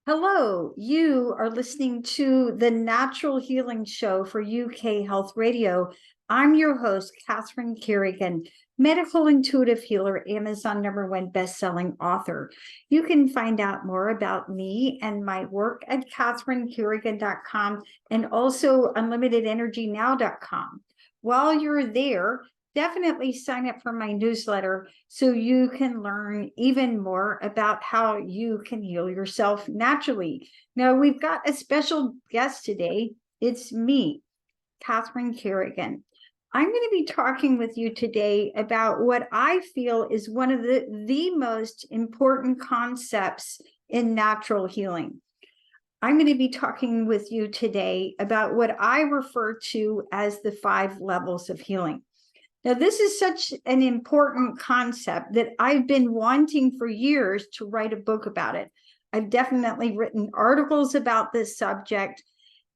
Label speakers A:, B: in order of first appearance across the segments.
A: Hello, you are listening to the Natural Healing Show for UK Health Radio. I'm your host, Catherine Carrigan, medical intuitive healer, Amazon #1 bestselling author. You can find out more about me and my work at catherinecarrigan.com and also unlimitedenergynow.com. While you're there, definitely sign up for my newsletter so you can learn even more about how you can heal yourself naturally. Now, we've got a special guest today. It's me, Catherine Carrigan. I'm going to be talking with you today about what I feel is one of the most important concepts in natural healing. I'm going to be talking with you today about what I refer to as the 5 levels of healing. Now, this is such an important concept that I've been wanting for years to write a book about it. I've definitely written articles about this subject,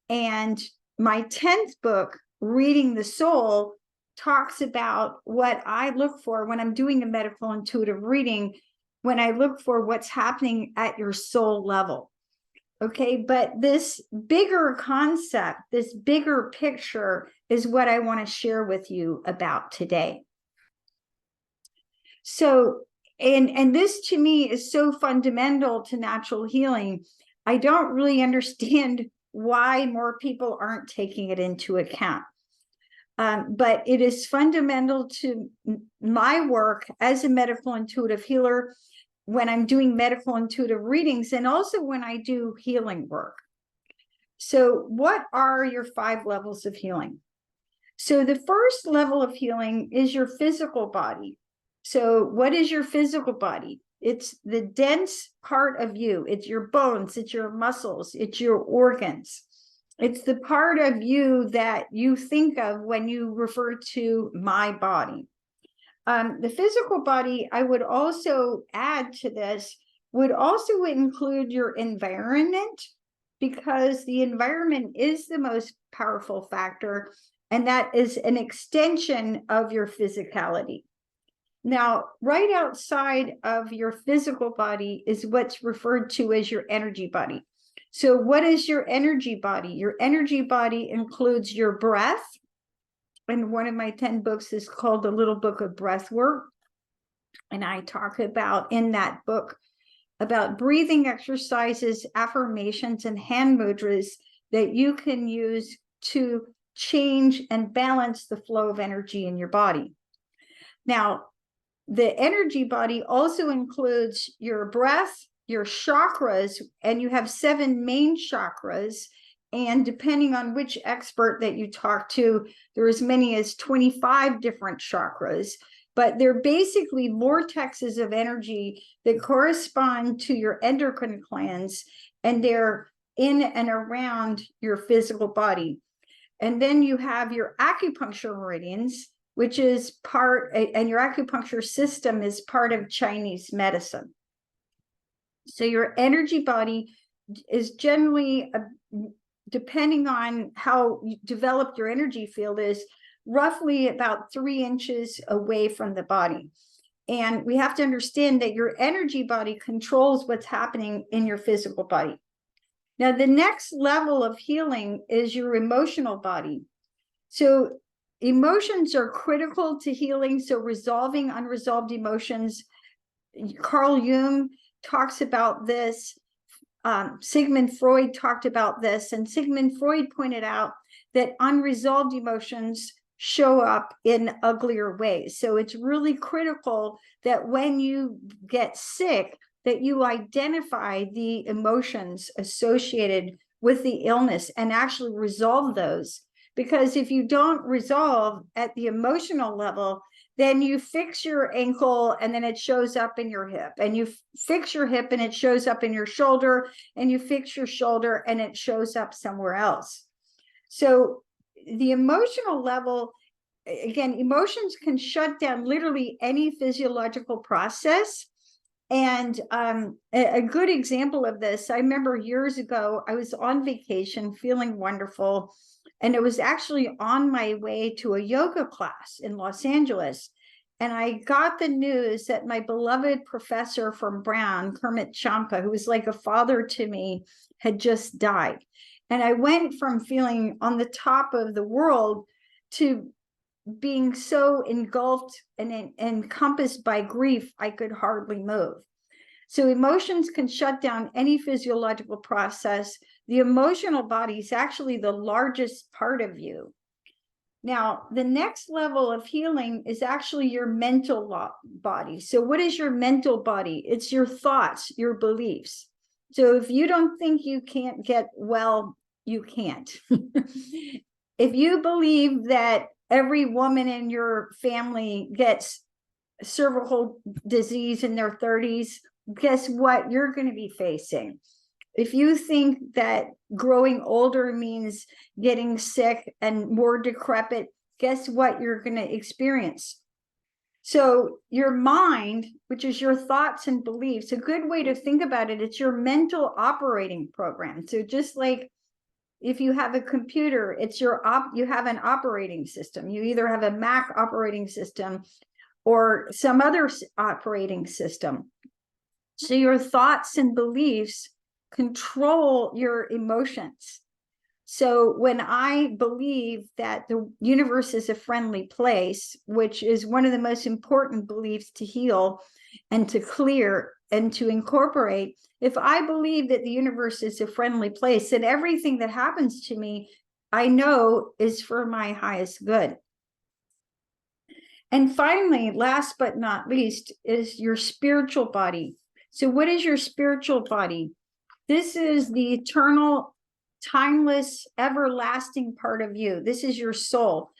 A: and my 10th book, Reading the Soul, talks about what I look for when I'm doing a medical intuitive reading, when I look for what's happening at your soul level. Okay, but this bigger concept, this bigger picture is what I want to share with you about today. So, and this to me is so fundamental to natural healing. I don't really understand why more people aren't taking it into account. But it is fundamental to my work as a medical intuitive healer, when I'm doing medical intuitive readings, and also when I do healing work. So what are your 5 levels of healing? So the first level of healing is your physical body. So what is your physical body? It's the dense part of you. It's your bones, it's your muscles, it's your organs. It's the part of you that you think of when you refer to my body. The physical body, I would also add to this, would also include your environment, because the environment is the most powerful factor, and that is an extension of your physicality. Now, right outside of your physical body is what's referred to as your energy body. So what is your energy body? Your energy body includes your breath. And one of my 10 books is called The Little Book of Breath Work. And I talk about in that book about breathing exercises, affirmations, and hand mudras that you can use to change and balance the flow of energy in your body. Now, the energy body also includes your breath, your chakras, and you have 7 main chakras. And depending on which expert that you talk to, there are as many as 25 different chakras, but they're basically vortexes of energy that correspond to your endocrine glands, and they're in and around your physical body. And then you have your acupuncture meridians, which is part, and your acupuncture system is part of Chinese medicine. So your energy body is generally, depending on how developed your energy field is, roughly about 3 inches away from the body. And we have to understand that your energy body controls what's happening in your physical body. Now, the next level of healing is your emotional body. So emotions are critical to healing. So resolving unresolved emotions, Carl Jung talks about this. Sigmund Freud talked about this, and Sigmund Freud pointed out that unresolved emotions show up in uglier ways. So it's really critical that when you get sick, that you identify the emotions associated with the illness and actually resolve those. Because if you don't resolve at the emotional level, then you fix your ankle and then it shows up in your hip, and you fix your hip and it shows up in your shoulder, and you fix your shoulder and it shows up somewhere else. So the emotional level, again, emotions can shut down literally any physiological process. And a good example of this, I remember years ago, I was on vacation feeling wonderful. And it was actually on my way to a yoga class in Los Angeles. and I got the news that my beloved professor from Brown, Kermit Champa, who was like a father to me, had just died. And I went from feeling on the top of the world to being so engulfed and encompassed by grief, I could hardly move. So emotions can shut down any physiological process. The emotional body is actually the largest part of you. Now, the next level of healing is actually your mental body. So what is your mental body? It's your thoughts, your beliefs. So if you don't think you can't get well, you can't. If you believe that every woman in your family gets cervical disease in their 30s, guess what you're going to be facing? If you think that growing older means getting sick and more decrepit, guess what you're going to experience? So your mind, which is your thoughts and beliefs, a good way to think about it, it's your mental operating program. So just like if you have a computer, it's you have an operating system. You either have a Mac operating system or some other operating system. So your thoughts and beliefs control your emotions. So when I believe that the universe is a friendly place, which is one of the most important beliefs to heal and to clear and to incorporate, if I believe that the universe is a friendly place, then everything that happens to me, I know is for my highest good. And finally, last but not least, is your spiritual body. So what is your spiritual body? This is the eternal, timeless, everlasting part of you. This is your soul.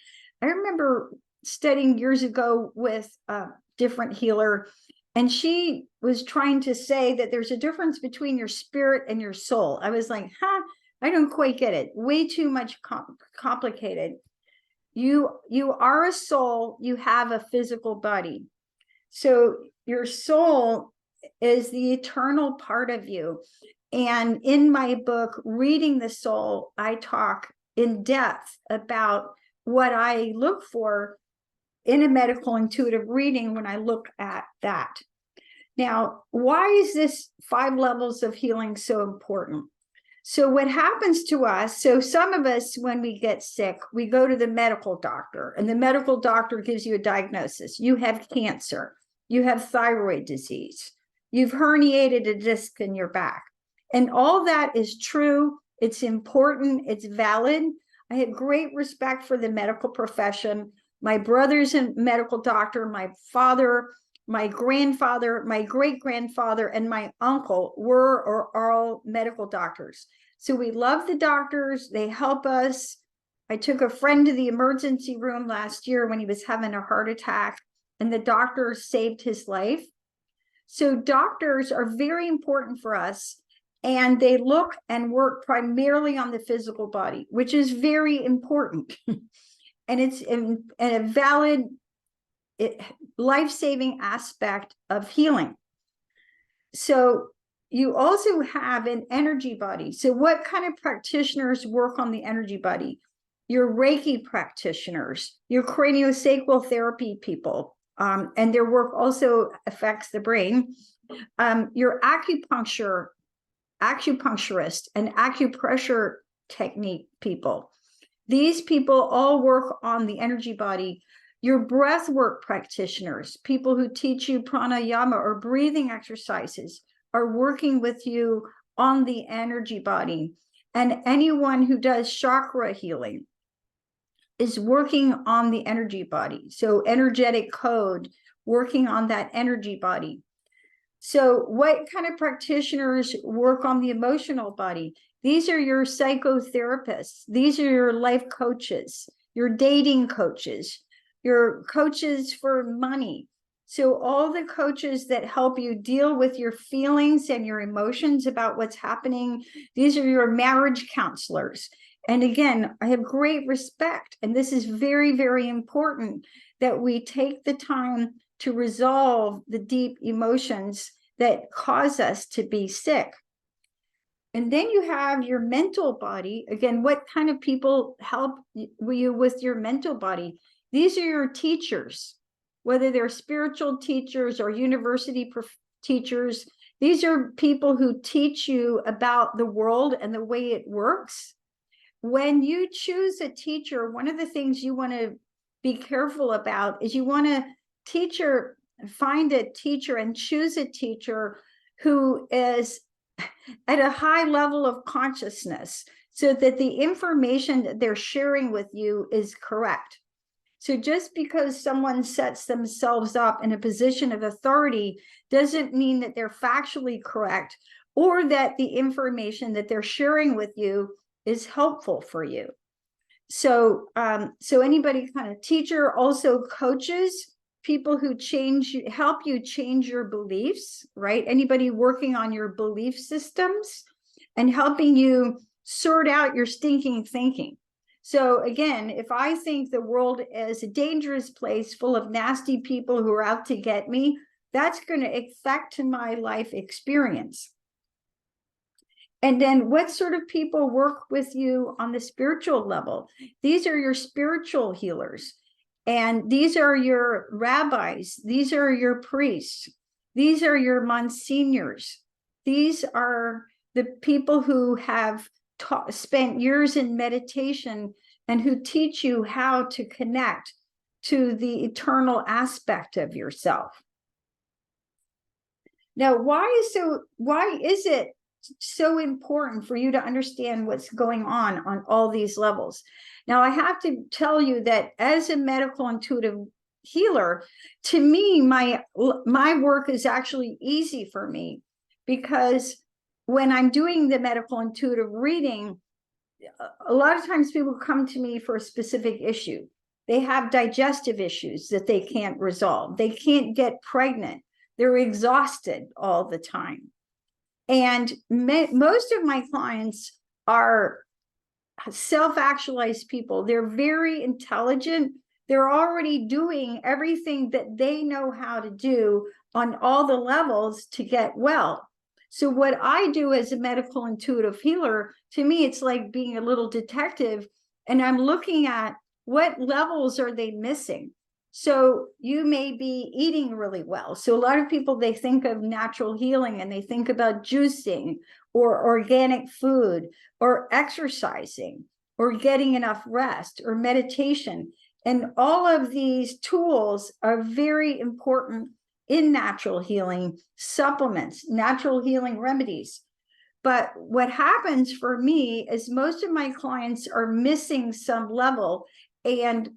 A: I remember studying years ago with a different healer, and she was trying to say that there's a difference between your spirit and your soul. I was like, I don't quite get it. Way too much complicated. You are a soul, you have a physical body. So your soul is the eternal part of you. And in my book, Reading the Soul, I talk in depth about what I look for in a medical intuitive reading when I look at that. Now, why is this 5 levels of healing so important? So what happens to us, so some of us, when we get sick, we go to the medical doctor, and the medical doctor gives you a diagnosis. You have cancer, you have thyroid disease, you've herniated a disc in your back. And all that is true, it's important, it's valid. I have great respect for the medical profession. My brother's a medical doctor, my father, my grandfather, my great-grandfather, and my uncle were or are all medical doctors. So we love the doctors. They help us. I took a friend to the emergency room last year when he was having a heart attack, and the doctor saved his life. So doctors are very important for us, and they look and work primarily on the physical body, which is very important. And it's a valid life-saving aspect of healing. So you also have an energy body. So what kind of practitioners work on the energy body? Your Reiki practitioners, your craniosacral therapy people, and their work also affects the brain. Your acupuncturist and acupressure technique people. These people all work on the energy body. Your breathwork practitioners, people who teach you pranayama or breathing exercises, are working with you on the energy body. And anyone who does chakra healing is working on the energy body. So energetic code, working on that energy body. So what kind of practitioners work on the emotional body? These are your psychotherapists. These are your life coaches, your dating coaches, your coaches for money. So all the coaches that help you deal with your feelings and your emotions about what's happening, these are your marriage counselors. And again, I have great respect, and this is very, very important that we take the time to resolve the deep emotions that cause us to be sick. And then you have your mental body. Again, what kind of people help you with your mental body? These are your teachers. whether they're spiritual teachers or university teachers. These are people who teach you about the world and the way it works. When you choose a teacher, one of the things you want to be careful about is you want to find a teacher and choose a teacher who is at a high level of consciousness, so that the information that they're sharing with you is correct. So just because someone sets themselves up in a position of authority doesn't mean that they're factually correct, or that the information that they're sharing with you is helpful for you. So anybody kind of teacher, also coaches, people who help you change your beliefs, right? Anybody working on your belief systems and helping you sort out your stinking thinking. So again, if I think the world is a dangerous place full of nasty people who are out to get me, that's going to affect my life experience. And then what sort of people work with you on the spiritual level? These are your spiritual healers. And these are your rabbis. These are your priests. These are your monsignors. These are the people who have spent years in meditation and who teach you how to connect to the eternal aspect of yourself. Now, why is it so important for you to understand what's going on all these levels? Now, I have to tell you that as a medical intuitive healer, to me, my work is actually easy for me, because when I'm doing the medical intuitive reading, a lot of times people come to me for a specific issue. They have digestive issues that they can't resolve. They can't get pregnant. They're exhausted all the time. And most of my clients are self-actualized people. They're very intelligent. They're already doing everything that they know how to do on all the levels to get well. So what I do as a medical intuitive healer, to me, it's like being a little detective, and I'm looking at what levels are they missing. So you may be eating really well. So a lot of people, they think of natural healing and they think about juicing or organic food or exercising or getting enough rest or meditation. And all of these tools are very important in natural healing, supplements, natural healing remedies. But what happens for me is most of my clients are missing some level, and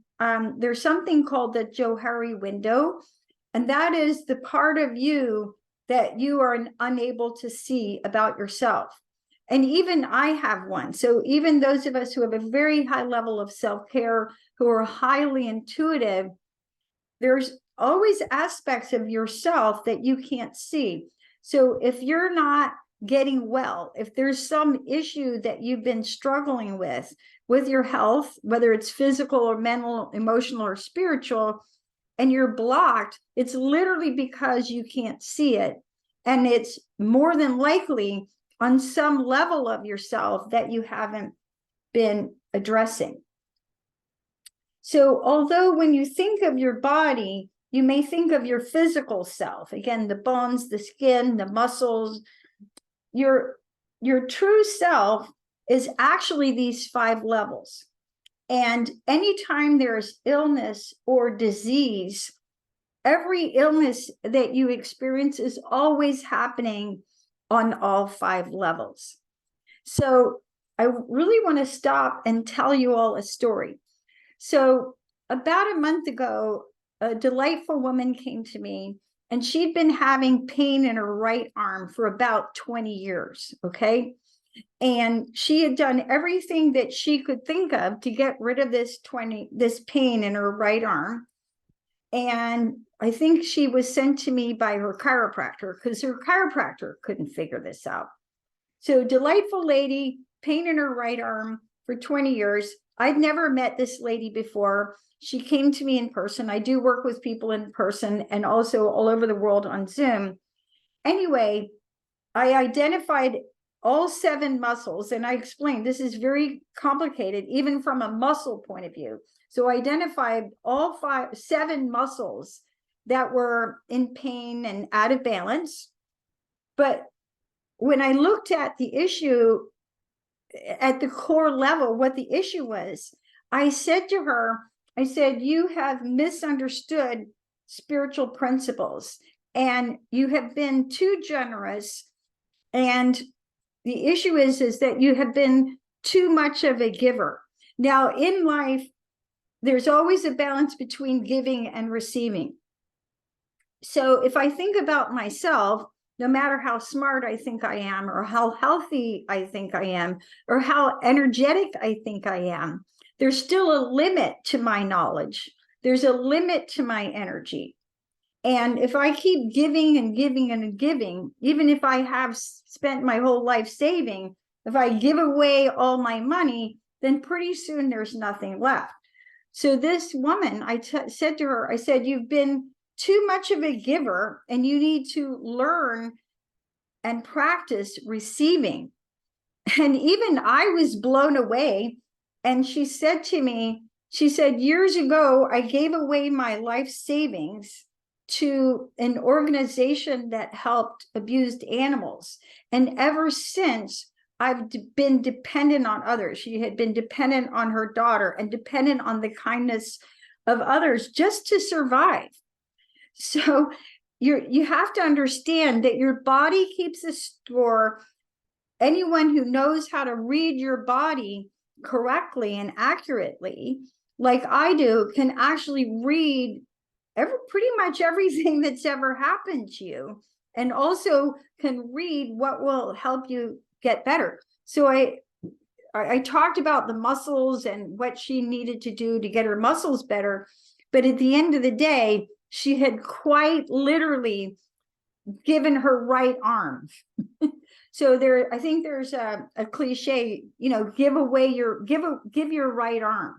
A: there's something called the Johari window, and that is the part of you that you are unable to see about yourself. And even I have one. So even those of us who have a very high level of self-care, who are highly intuitive, there's always aspects of yourself that you can't see. So if you're not getting well, if there's some issue that you've been struggling with your health, whether it's physical or mental, emotional, or spiritual, and you're blocked, it's literally because you can't see it. And it's more than likely on some level of yourself that you haven't been addressing. So although when you think of your body, you may think of your physical self, again, the bones, the skin, the muscles, your true self is actually these 5 levels. And anytime there's illness or disease, every illness that you experience is always happening on all 5 levels. So I really want to stop and tell you all a story. So about a month ago, a delightful woman came to me, and she'd been having pain in her right arm for about 20 years, okay? And she had done everything that she could think of to get rid of this pain in her right arm. And I think she was sent to me by her chiropractor, because her chiropractor couldn't figure this out. So delightful lady, pain in her right arm for 20 years. I'd never met this lady before. She came to me in person. I do work with people in person and also all over the world on Zoom. Anyway, I identified all 7 muscles, and I explained this is very complicated, even from a muscle point of view. So I identified all 7 muscles that were in pain and out of balance. But when I looked at the issue at the core level, what the issue was, I said to her, I said, you have misunderstood spiritual principles and you have been too generous. And the issue is that you have been too much of a giver. Now, in life, there's always a balance between giving and receiving. So if I think about myself, no matter how smart I think I am, or how healthy I think I am, or how energetic I think I am, there's still a limit to my knowledge. There's a limit to my energy. And if I keep giving and giving and giving, even if I have spent my whole life saving, if I give away all my money, then pretty soon there's nothing left. So this woman, I said to her, I said, you've been too much of a giver and you need to learn and practice receiving. And even I was blown away. And she said to me, she said, years ago, I gave away my life savings to an organization that helped abused animals. And ever since, I've been dependent on others. She had been dependent on her daughter and dependent on the kindness of others just to survive. So you have to understand that your body keeps a score. Anyone who knows how to read your body correctly and accurately, like I do, can actually read pretty much everything that's ever happened to you, and also can read what will help you get better. So I talked about the muscles and what she needed to do to get her muscles better, but at the end of the day, she had quite literally given her right arm. So I think there's a cliche, give your right arm.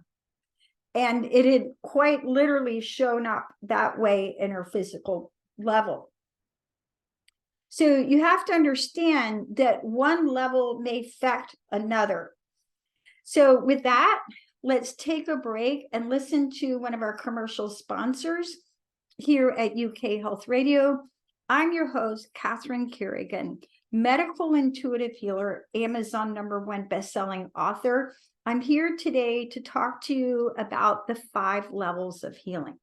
A: And it had quite literally shown up that way in her physical level. So you have to understand that one level may affect another. So with that, let's take a break and listen to one of our commercial sponsors here at UK Health Radio. I'm your host, Catherine Carrigan, medical intuitive healer, Amazon #1 bestselling author. I'm here today to talk to you about the 5 levels of healing.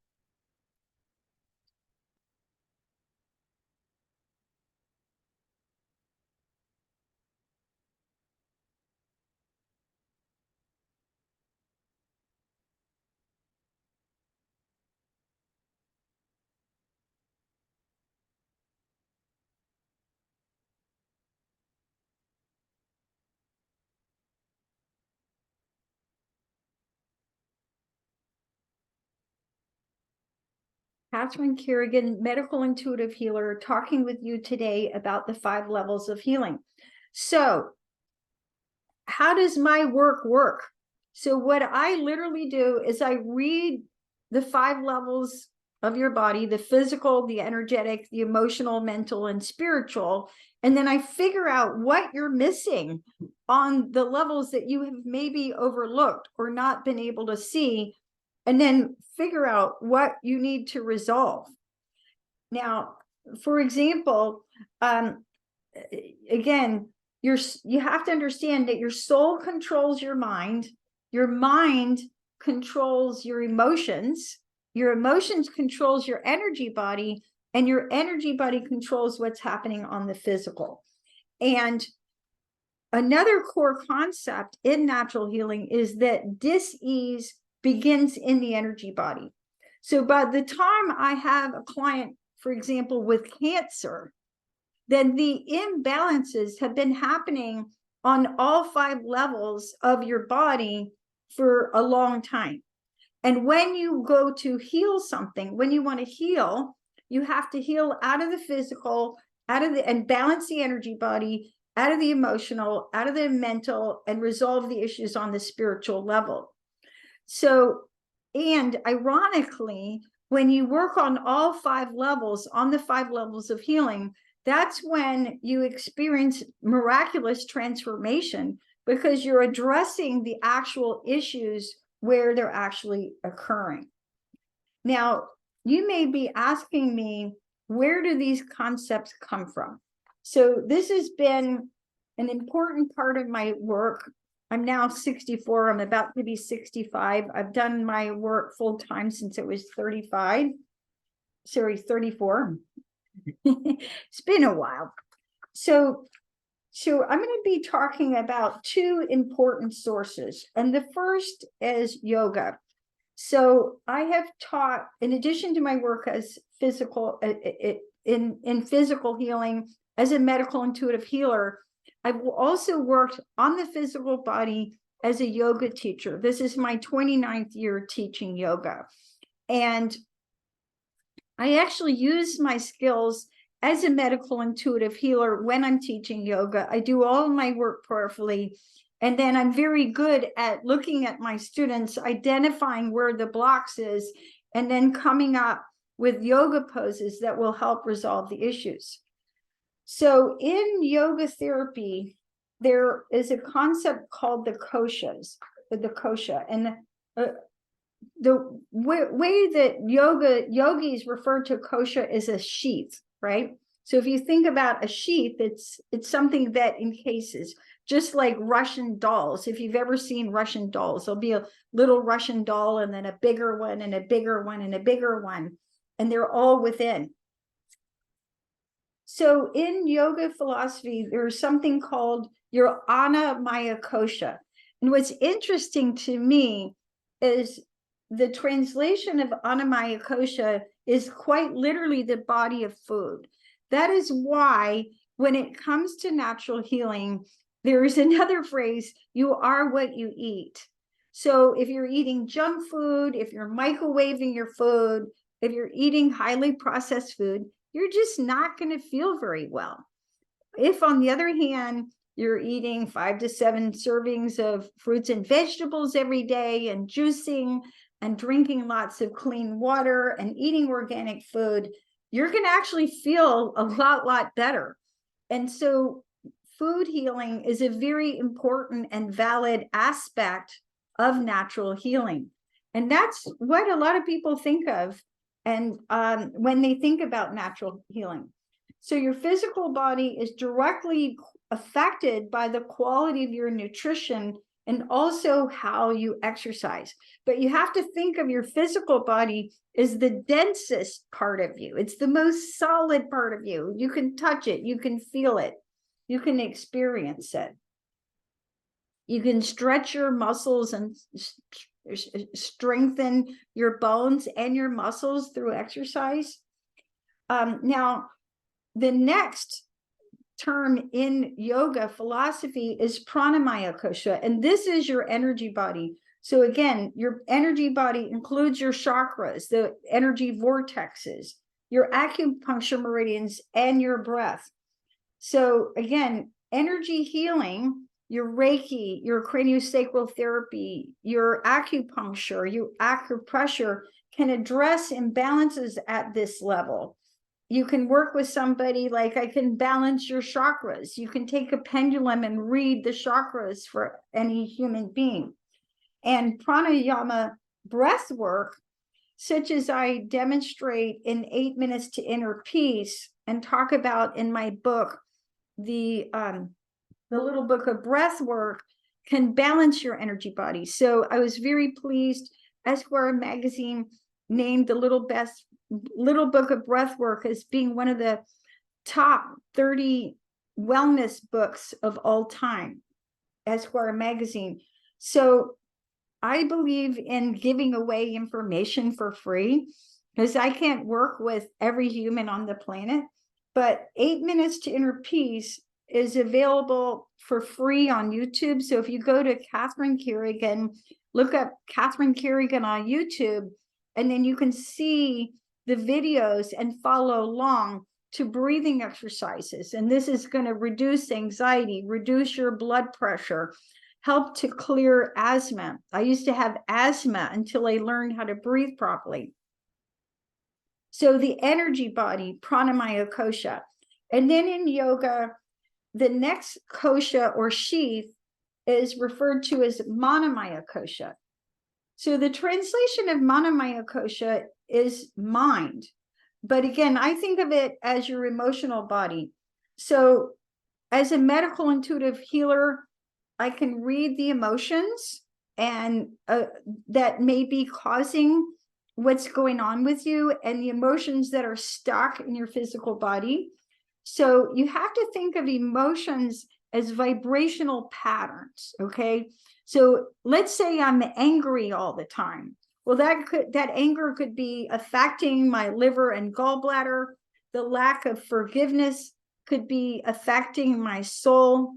A: Catherine Carrigan, medical intuitive healer, talking with you today about the 5 levels of healing. So, how does my work? So what I literally do is I read the 5 levels of your body, the physical, the energetic, the emotional, mental, and spiritual. And then I figure out what you're missing on the levels that you have maybe overlooked or not been able to see, and then figure out what you need to resolve. Now, for example, again, you have to understand that your soul controls your mind controls your emotions controls your energy body, and your energy body controls what's happening on the physical. And another core concept in natural healing is that dis-ease begins in the energy body. So by the time I have a client, for example, with cancer, then the imbalances have been happening on all 5 levels of your body for a long time. And when you go to heal something, when you want to heal, you have to heal out of the physical, and balance the energy body, out of the emotional, out of the mental, and resolve the issues on the spiritual level. So, and ironically, when you work on all 5 levels, on the 5 levels of healing, that's when you experience miraculous transformation, because you're addressing the actual issues where they're actually occurring. Now, you may be asking me, where do these concepts come from? So this has been an important part of my work. I'm now 64. I'm about to be 65. I've done my work full time since I was 34. It's been a while. So I'm going to be talking about two important sources. And the first is yoga. So I have taught, in addition to my work as physical, in physical healing, as a medical intuitive healer, I've also worked on the physical body as a yoga teacher. This is my 29th year teaching yoga. And I actually use my skills as a medical intuitive healer when I'm teaching yoga. I do all my work prayerfully. And then I'm very good at looking at my students, identifying where the blocks is, and then coming up with yoga poses that will help resolve the issues. So in yoga therapy, there is a concept called the koshas, the kosha. And the way that yogis refer to kosha is a sheath, right? So if you think about a sheath, it's something that encases, just like Russian dolls. If you've ever seen Russian dolls, there'll be a little Russian doll and then a bigger one and a bigger one and a bigger one, and they're all within. So in yoga philosophy, there's something called your Anamaya Kosha. And what's interesting to me is the translation of Anamaya Kosha is quite literally the body of food. That is why when it comes to natural healing, there is another phrase, you are what you eat. So if you're eating junk food, if you're microwaving your food, if you're eating highly processed food, you're just not going to feel very well. If, on the other hand, you're eating 5 to 7 servings of fruits and vegetables every day and juicing and drinking lots of clean water and eating organic food, you're going to actually feel a lot better. And so food healing is a very important and valid aspect of natural healing. And that's what a lot of people think of and when they think about natural healing. So your physical body is directly affected by the quality of your nutrition and also how you exercise. But you have to think of your physical body as the densest part of you. It's the most solid part of you. You can touch it, you can feel it, you can experience it. You can stretch your muscles and strengthen your bones and your muscles through exercise. Now, the next term in yoga philosophy is Pranamaya Kosha, and this is your energy body. So again, your energy body includes your chakras, the energy vortexes, your acupuncture meridians, and your breath. So again, energy healing, your Reiki, your craniosacral therapy, your acupuncture, your acupressure can address imbalances at this level. You can work with somebody like, I can balance your chakras. You can take a pendulum and read the chakras for any human being. And pranayama breath work, such as I demonstrate in 8 Minutes to Inner Peace and talk about in my book, the little book of breath work, can balance your energy body. So I was very pleased. Esquire magazine named the little book of breath work as being one of the top 30 wellness books of all time, Esquire magazine. So I believe in giving away information for free, because I can't work with every human on the planet. But 8 Minutes to Inner Peace is available for free on YouTube. So if you go to Catherine Carrigan, look up Catherine Carrigan on YouTube, and then you can see the videos and follow along to breathing exercises. And this is going to reduce anxiety, reduce your blood pressure, help to clear asthma. I used to have asthma until I learned how to breathe properly. So the energy body, Pranamaya Kosha. And then in yoga, the next kosha or sheath is referred to as Monoma Kosha. So the translation of Monoma Kosha is mind. But again, I think of it as your emotional body. So as a medical intuitive healer, I can read the emotions and that may be causing what's going on with you and the emotions that are stuck in your physical body. So you have to think of emotions as vibrational patterns, okay? So let's say I'm angry all the time. Well, that anger could be affecting my liver and gallbladder. The lack of forgiveness could be affecting my soul.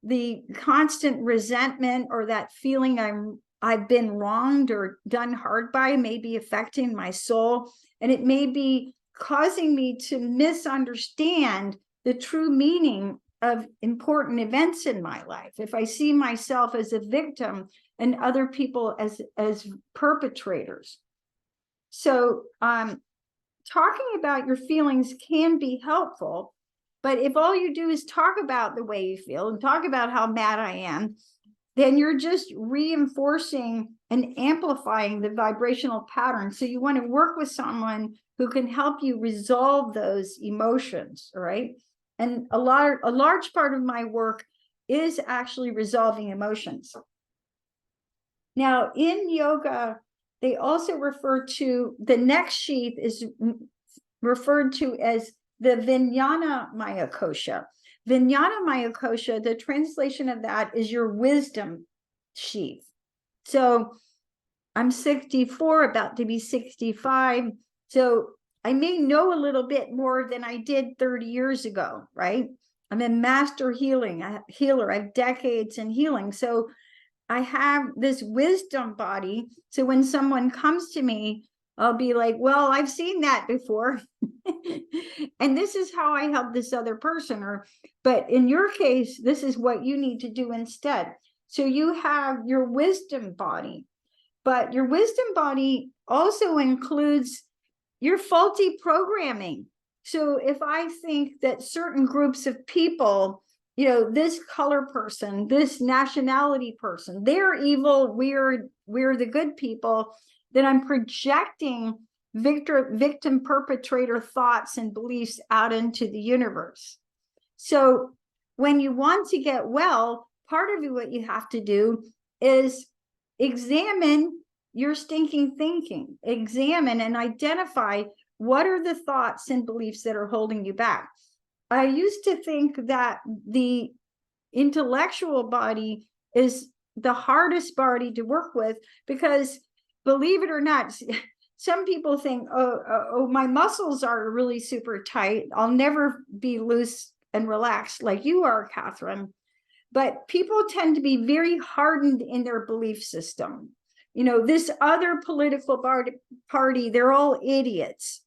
A: The constant resentment or that feeling I've been wronged or done hard by may be affecting my soul, and it may be causing me to misunderstand the true meaning of important events in my life. If I see myself as a victim and other people as perpetrators. So talking about your feelings can be helpful, but if all you do is talk about the way you feel and talk about how mad I am, then you're just reinforcing and amplifying the vibrational pattern. So you want to work with someone who can help you resolve those emotions, right? And a large part of my work is actually resolving emotions. Now, in yoga, they also refer to the next sheath is referred to as the Vigana Myosha. Vigana Myosha, the translation of that is your wisdom sheath. So I'm 64, about to be 65. So I may know a little bit more than I did 30 years ago, right? I'm a master healer. I have decades in healing. So I have this wisdom body. So when someone comes to me, I'll be like, well, I've seen that before. And this is how I help this other person. But in your case, this is what you need to do instead. So you have your wisdom body, but your wisdom body also includes your faulty programming. So if I think that certain groups of people, this color person, this nationality person, they're evil, we're the good people, then I'm projecting victim perpetrator thoughts and beliefs out into the universe. So when you want to get well, part of what you have to do is examine your stinking thinking, examine and identify what are the thoughts and beliefs that are holding you back. I used to think that the intellectual body is the hardest body to work with because, believe it or not, some people think, oh, my muscles are really super tight. I'll never be loose and relaxed like you are, Catherine. But people tend to be very hardened in their belief system. This other political party, they're all idiots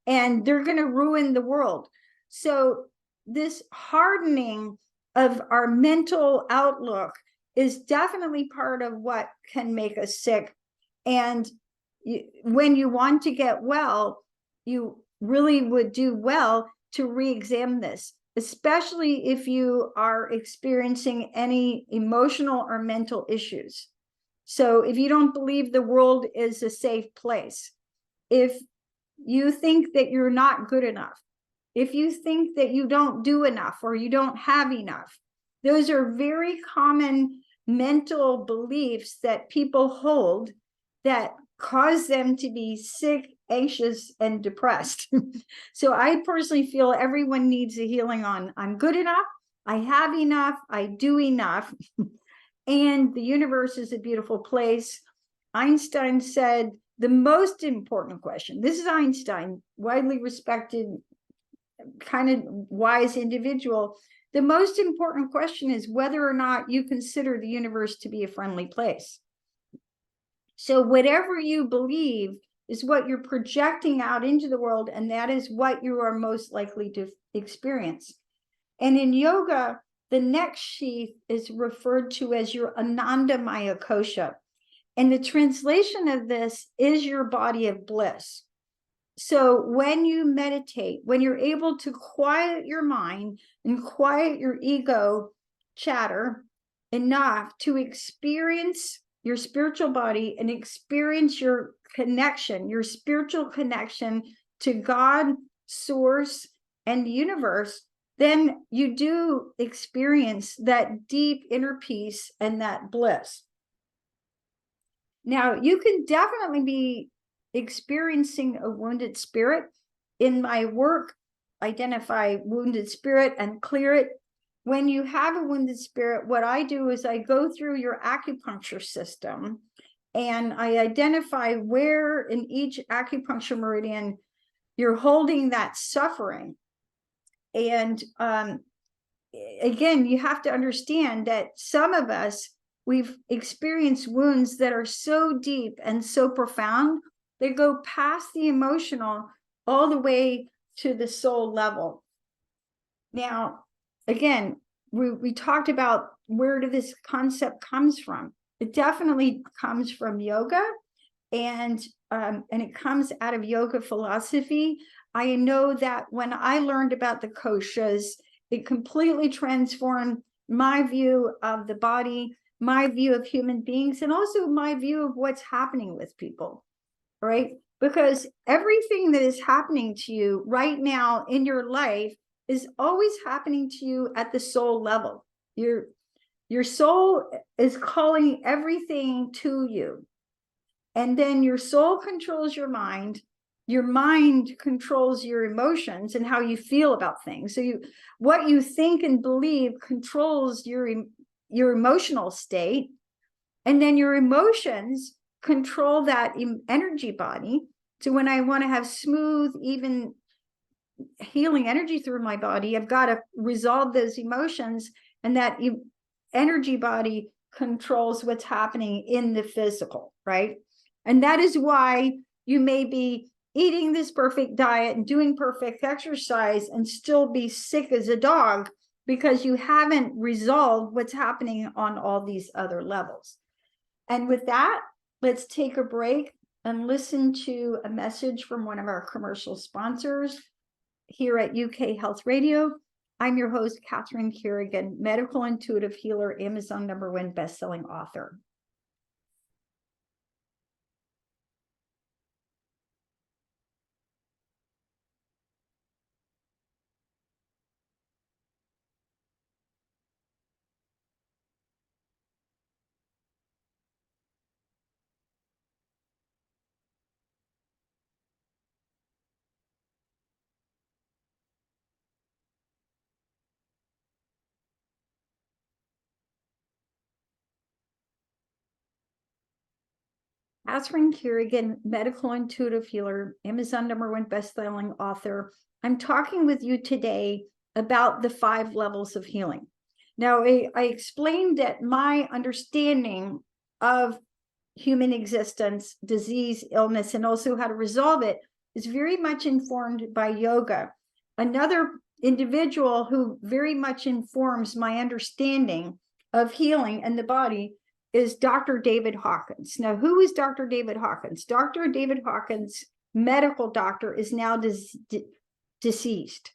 A: and they're going to ruin the world. So this hardening of our mental outlook is definitely part of what can make us sick. And when you want to get well, you really would do well to re-examine this, especially if you are experiencing any emotional or mental issues. So if you don't believe the world is a safe place, if you think that you're not good enough, if you think that you don't do enough or you don't have enough, those are very common mental beliefs that people hold that cause them to be sick, anxious, and depressed. So I personally feel everyone needs a healing on I'm good enough, I have enough, I do enough, and the universe is a beautiful place. Einstein said the most important question, this is Einstein, widely respected, kind of wise individual, the most important question is whether or not you consider the universe to be a friendly place. So whatever you believe is what you're projecting out into the world, and that is what you are most likely to experience. And in yoga, the next sheath is referred to as your Anandia Kosha. And the translation of this is your body of bliss. So when you meditate, when you're able to quiet your mind and quiet your ego chatter enough to experience your spiritual body and experience your connection, your spiritual connection to God, source, and the universe, then you do experience that deep inner peace and that bliss. Now, you can definitely be experiencing a wounded spirit. In my work, identify wounded spirit and clear it. When you have a wounded spirit, what I do is I go through your acupuncture system and I identify where in each acupuncture meridian you're holding that suffering. And again, you have to understand that some of us, we've experienced wounds that are so deep and so profound, they go past the emotional all the way to the soul level. Now, again, we talked about where this concept comes from. It definitely comes from yoga, and it comes out of yoga philosophy. I know that when I learned about the koshas, it completely transformed my view of the body, my view of human beings, and also my view of what's happening with people, right? Because everything that is happening to you right now in your life is always happening to you at the soul level. Your soul is calling everything to you. And then your soul controls your mind controls your emotions and how you feel about things. So what you think and believe controls your emotional state, and then your emotions control that energy body. So when I want to have smooth, even healing energy through my body, I've got to resolve those emotions, and that energy body controls what's happening in the physical, right? And that is why you may be eating this perfect diet and doing perfect exercise and still be sick as a dog, because you haven't resolved what's happening on all these other levels. And with that, let's take a break and listen to a message from one of our commercial sponsors here at UK Health Radio. I'm your host, Catherine Carrigan, medical intuitive healer, Amazon #1 bestselling author. Catherine Carrigan, medical intuitive healer, Amazon #1 bestselling author. I'm talking with you today about the 5 levels of healing. Now, I explained that my understanding of human existence, disease, illness, and also how to resolve it is very much informed by yoga. Another individual who very much informs my understanding of healing and the body is Dr. David Hawkins. Now, who is Dr. David Hawkins? Dr. David Hawkins, medical doctor, is now deceased.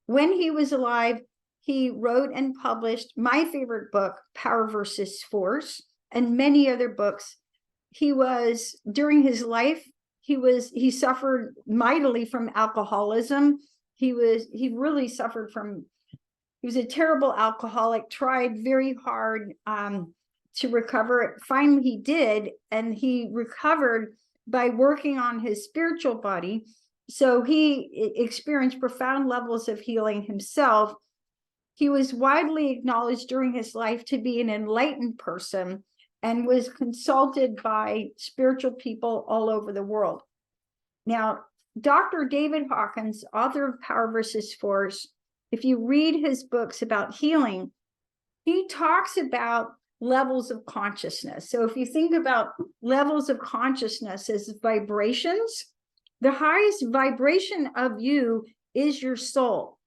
A: When he was alive, he wrote and published my favorite book, Power versus Force, and many other books. He was, during his life, he suffered mightily from alcoholism. He really suffered from, he was a terrible alcoholic, tried very hard to recover. Finally, he did, and he recovered by working on his spiritual body. So he experienced profound levels of healing himself. He was widely acknowledged during his life to be an enlightened person and was consulted by spiritual people all over the world. Now, Dr. David Hawkins, author of Power versus Force, if you read his books about healing, he talks about levels of consciousness. So if you think about levels of consciousness as vibrations, the highest vibration of you is your soul.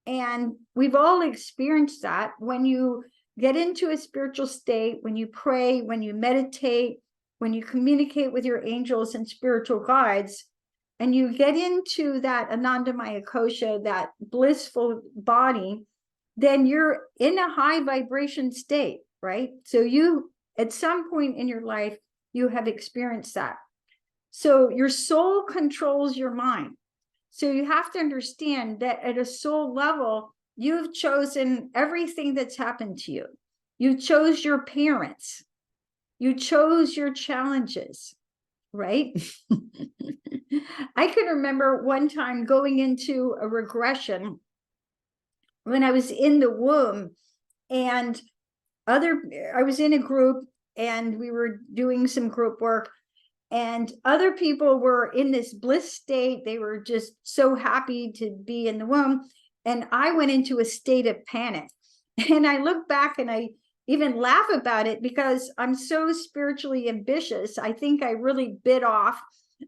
A: And we've all experienced that when you get into a spiritual state, when you pray, when you meditate, when you communicate with your angels and spiritual guides, and you get into that Anandia Kosha, that blissful body, then you're in a high vibration state, right? So you At some point in your life, you have experienced that. So your soul controls your mind. So you have to understand that at a soul level, you've chosen everything that's happened to you. You chose your parents. You chose your challenges, right? I can remember one time going into a regression when I was in the womb, and I was in a group and we were doing some group work, and other people were in this bliss state. They were just so happy to be in the womb. And I went into a state of panic. And I look back and I even laugh about it because I'm so spiritually ambitious. I think I really bit off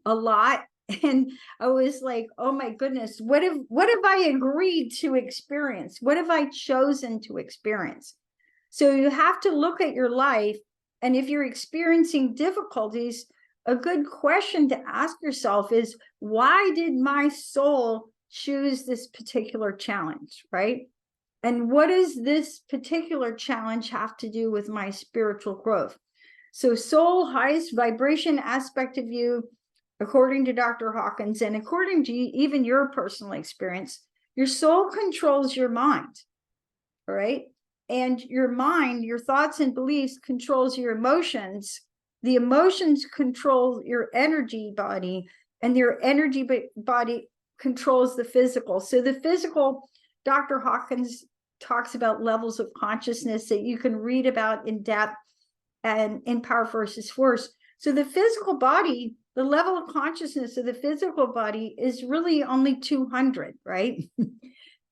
A: a lot. And I was like, oh my goodness, what have I agreed to experience? What have I chosen to experience? So you have to look at your life. And if you're experiencing difficulties, a good question to ask yourself is, why did my soul choose this particular challenge, right? And what does this particular challenge have to do with my spiritual growth? So soul, highest vibration aspect of you, according to Dr. Hawkins, and according to even your personal experience, your soul controls your mind, all right? And your mind, your thoughts and beliefs controls your emotions. The emotions control your energy body, and your energy body controls the physical. So the physical, Dr. Hawkins talks about levels of consciousness that you can read about in depth and in Power versus Force. So the physical body, the level of consciousness of the physical body is really only 200, right?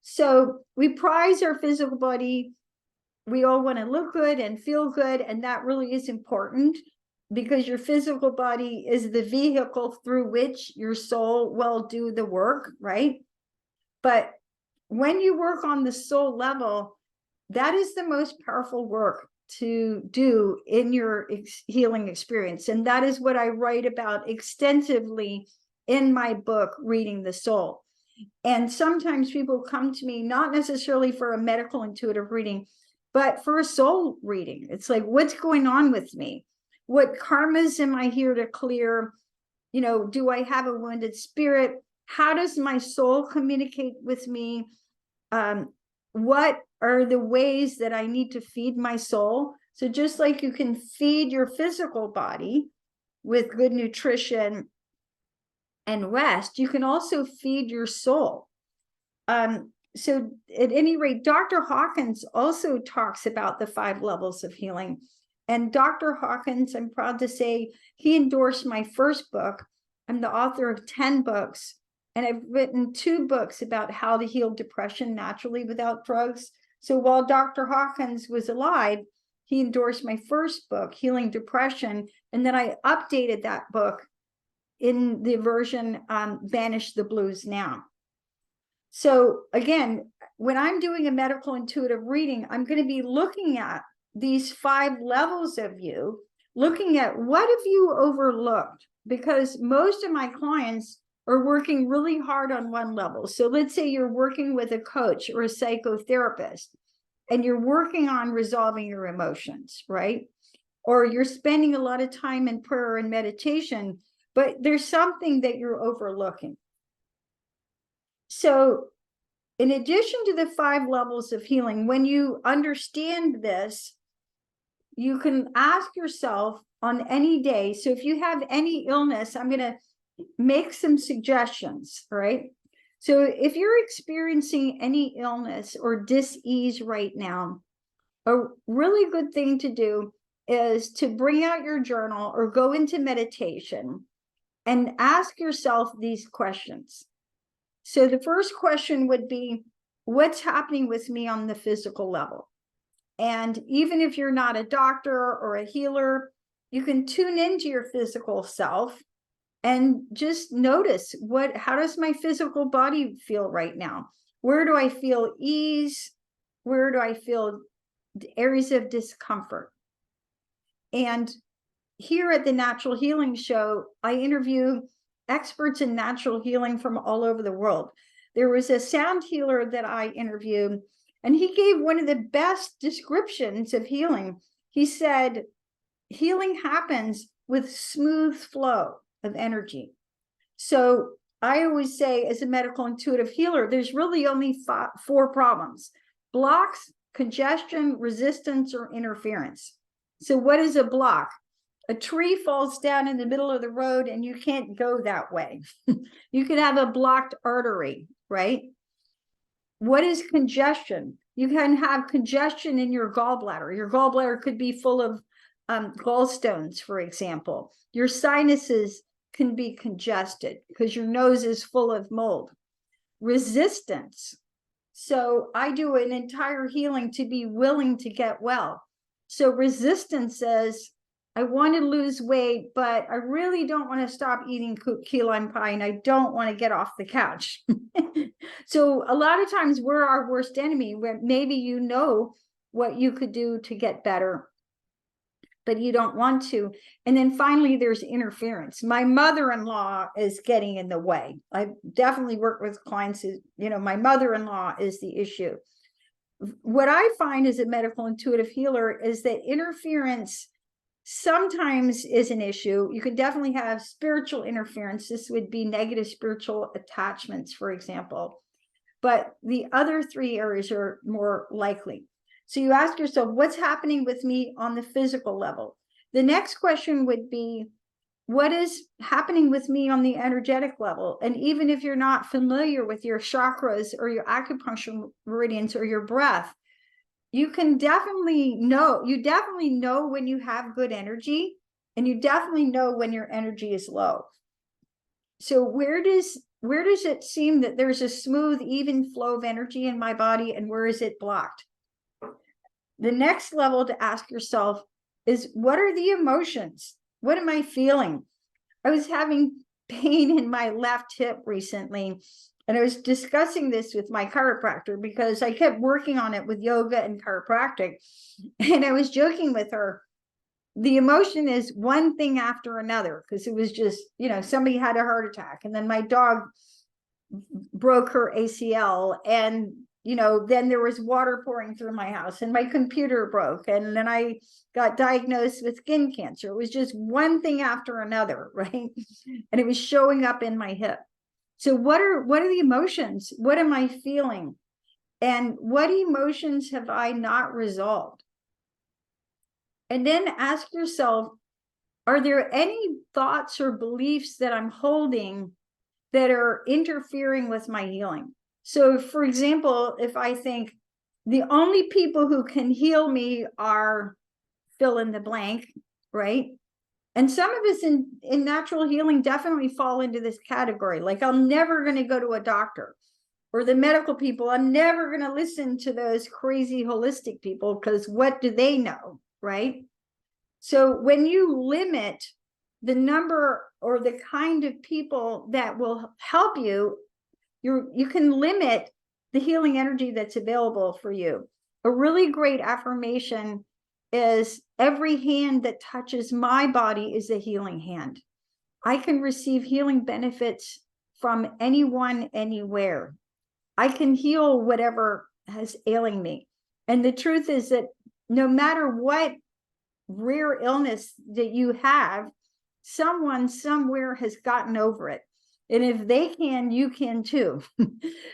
A: So we prize our physical body. We all want to look good and feel good, and that really is important, because your physical body is the vehicle through which your soul will do the work, right? But when you work on the soul level, that is the most powerful work to do in your healing experience. And that is what I write about extensively in my book, Reading the Soul. And sometimes people come to me, not necessarily for a medical intuitive reading, but for a soul reading. It's like, what's going on with me? What karmas am I here to clear? You know, do I have a wounded spirit? How does my soul communicate with me? What are the ways that I need to feed my soul? So just like you can feed your physical body with good nutrition and rest, you can also feed your soul. So at any rate, Dr. Hawkins also talks about the 5 levels of healing. And Dr. Hawkins, I'm proud to say, he endorsed my first book. I'm the author of 10 books, and I've written 2 books about how to heal depression naturally without drugs. So while Dr. Hawkins was alive, he endorsed my first book, Healing Depression, and then I updated that book in the version Banish the Blues Now. So again, when I'm doing a medical intuitive reading, I'm going to be looking at these 5 levels of you, looking at what have you overlooked, because most of my clients are working really hard on one level. So let's say you're working with a coach or a psychotherapist, and you're working on resolving your emotions, right? Or you're spending a lot of time in prayer and meditation, but there's something that you're overlooking. So in addition to the 5 levels of healing, when you understand this, you can ask yourself on any day. So if you have any illness, I'm going to make some suggestions, right? So if you're experiencing any illness or dis-ease right now, a really good thing to do is to bring out your journal or go into meditation and ask yourself these questions. So the first question would be, what's happening with me on the physical level? And even if you're not a doctor or a healer, you can tune into your physical self and just notice, how does my physical body feel right now? Where do I feel ease? Where do I feel areas of discomfort? And here at the Natural Healing Show, I interview experts in natural healing from all over the world. There was a sound healer that I interviewed, and he gave one of the best descriptions of healing. He said, healing happens with smooth flow of energy. So I always say, as a medical intuitive healer, there's really only four problems: blocks, congestion, resistance, or interference. So what is a block? A tree falls down in the middle of the road and you can't go that way. You could have a blocked artery, right? What is congestion? You can have congestion in your gallbladder. Your gallbladder could be full of gallstones, for example. Your sinuses can be congested because your nose is full of mold. Resistance. So I do an entire healing to be willing to get well. So resistance says, I want to lose weight, but I really don't want to stop eating key lime pie, and I don't want to get off the couch. So a lot of times we're our worst enemy, where maybe you know what you could do to get better, but you don't want to. And then finally, there's interference. My mother-in-law is getting in the way. I definitely work with clients who, my mother-in-law is the issue. What I find as a medical intuitive healer is that interference sometimes is an issue. You can definitely have spiritual interference. This would be negative spiritual attachments, for example. But the other three areas are more likely. So you ask yourself, what's happening with me on the physical level? The next question would be, what is happening with me on the energetic level? And even if you're not familiar with your chakras or your acupuncture meridians or your breath, you definitely know when you have good energy, and you definitely know when your energy is low. So where does it seem that there's a smooth, even flow of energy in my body, and where is it blocked? The next level to ask yourself is, what are the emotions? What am I feeling? I was having pain in my left hip recently, and I was discussing this with my chiropractor because I kept working on it with yoga and chiropractic. And I was joking with her. The emotion is one thing after another, because it was just, somebody had a heart attack, and then my dog broke her ACL, and then there was water pouring through my house, and my computer broke, and then I got diagnosed with skin cancer. It was just one thing after another, right? And it was showing up in my hip. So what are the emotions? What am I feeling? And what emotions have I not resolved? And then ask yourself, are there any thoughts or beliefs that I'm holding that are interfering with my healing? So, for example, if I think the only people who can heal me are fill in the blank, right? And some of us in natural healing definitely fall into this category. Like, I'm never going to go to a doctor. Or the medical people, I'm never going to listen to those crazy holistic people, because what do they know, right? So when you limit the number or the kind of people that will help you, you can limit the healing energy that's available for you. A really great affirmation is, every hand that touches my body is a healing hand. I can receive healing benefits from anyone, anywhere. I can heal whatever is ailing me. And the truth is that no matter what rare illness that you have, someone somewhere has gotten over it. And if they can, you can too.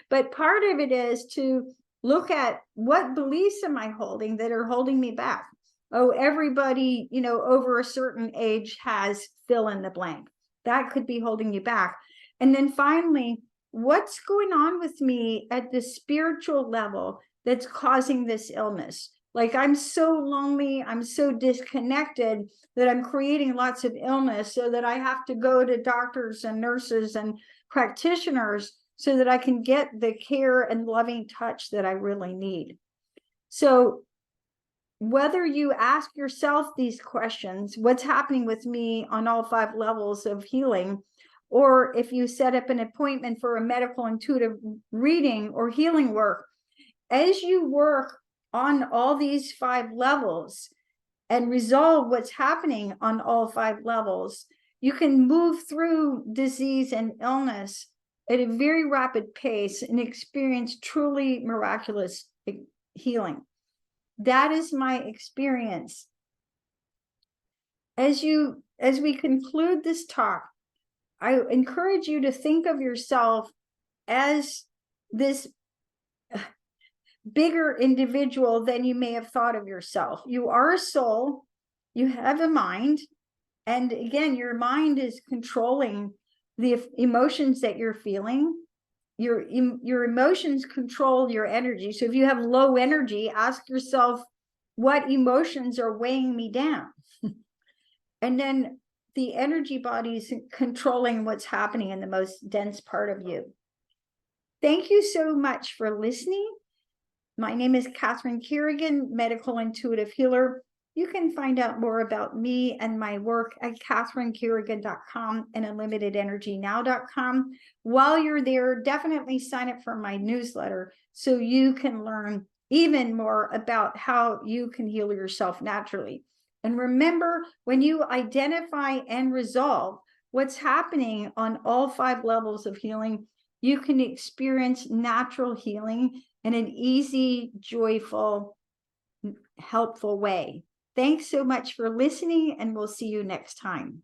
A: But part of it is to look at, what beliefs am I holding that are holding me back? Oh, everybody, over a certain age has fill in the blank. That could be holding you back. And then finally, what's going on with me at the spiritual level that's causing this illness? Like, I'm so lonely, I'm so disconnected that I'm creating lots of illness, so that I have to go to doctors and nurses and practitioners so that I can get the care and loving touch that I really need. So whether you ask yourself these questions, what's happening with me on all 5 levels of healing, or if you set up an appointment for a medical intuitive reading or healing work, as you work on all these 5 levels and resolve what's happening on all 5 levels, you can move through disease and illness at a very rapid pace and experience truly miraculous healing. That is my experience. as we conclude this talk, I encourage you to think of yourself as this bigger individual than you may have thought of yourself. You are a soul, you have a mind, and again, your mind is controlling the emotions that you're feeling. Your emotions control your energy. So if you have low energy, ask yourself, what emotions are weighing me down? And then the energy body is controlling what's happening in the most dense part of you. Thank you so much for listening. My name is Catherine Carrigan, medical intuitive healer. You can find out more about me and my work at catherinecarrigan.com and unlimitedenergynow.com. While you're there, definitely sign up for my newsletter so you can learn even more about how you can heal yourself naturally. And remember, when you identify and resolve what's happening on all 5 levels of healing, you can experience natural healing in an easy, joyful, helpful way. Thanks so much for listening, and we'll see you next time.